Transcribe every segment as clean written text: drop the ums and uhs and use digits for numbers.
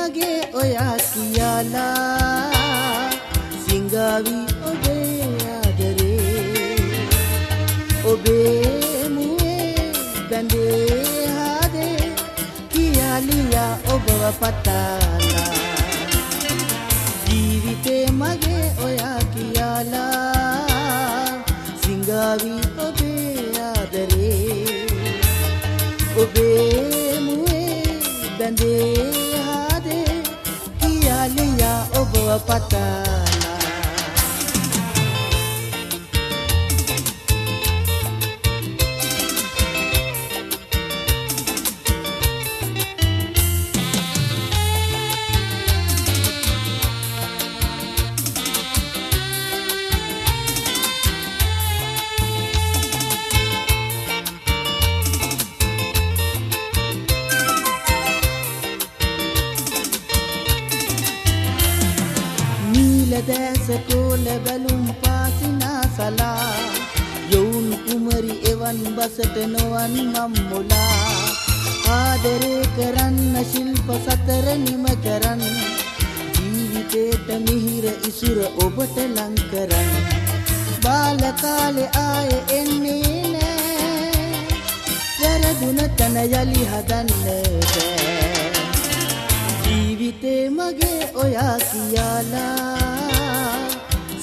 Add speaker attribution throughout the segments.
Speaker 1: මගේ ඔයා කියලා සිංගාවි ඔබේ ආදරේ ඔබේ මුවේ බැඳේ ආදේ කියාලියා ඔබව පතාලා ජීවිතේ මගේ ඔයා කියලා සිංගාවි ඔබේ ආදරේ ඔබේ මුවේ බැඳේ ආදේ කියාලියා ඔබව පතාලා දැස කොළ බැලුම් පාසිනා සලා යොවුන් කුමරි එවන් බසට නොවන් මම්මුලා ආදරේ කරන්න ශිල්ප සතර නිම කරන්න ජීවිතේට මිහිර ඉසුර ඔබට ලං කරන්න බාල කාලේ ආයේ එන්නේ නෑ වැරදුන තන යලි හදන්න බෑ ජීවිතේ මගේ ඔයා කියලා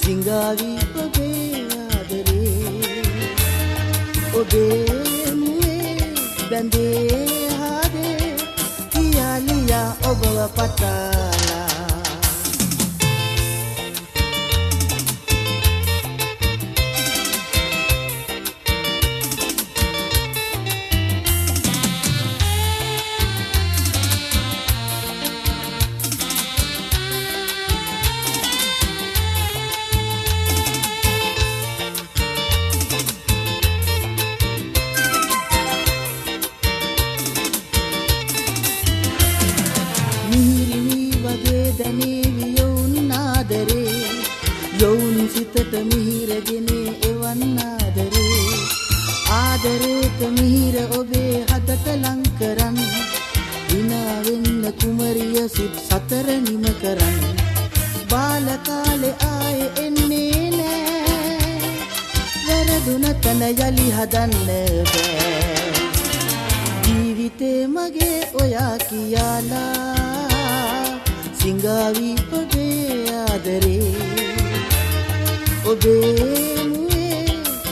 Speaker 1: සිංගාවි ඔබේ ආදරේ ඔබේ මුවේ බැඳේ ආදේ කියාලියා ඔබව පතාලා යොවුන් සිතට මිහිරගෙන එවන් ආදරේ ආදරේට මිහිර ඔබේ හදට ලං කරන් විනා වෙන්න කුමරිය සිත් සතර නිම කරන් බාල කාලේ ආයේ එන්නේ නෑ වැරදුන තන යලි හදන්න බෑ ජීවිතේ මගේ ඔයා කියලා සිංගාවි ඔබේ ආදරේ ඔබේ මුවේ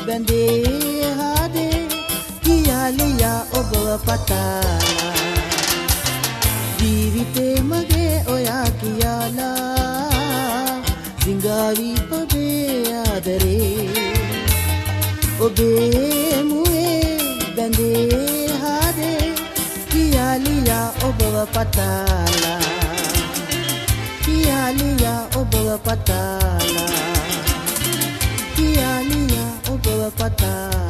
Speaker 1: බැඳේ ආදේ කියාලියා ඔබව පතාලා ජීවිතේ මගේ ඔයා කියලා සිංගාවි ඔබේ ආදරේ ඔබේ මුවේ බැඳේ ආදේ කියාලියා ඔබව පතාලා කියාලියා ඔබව පතාලා කියාලියා ඔබව පතාලා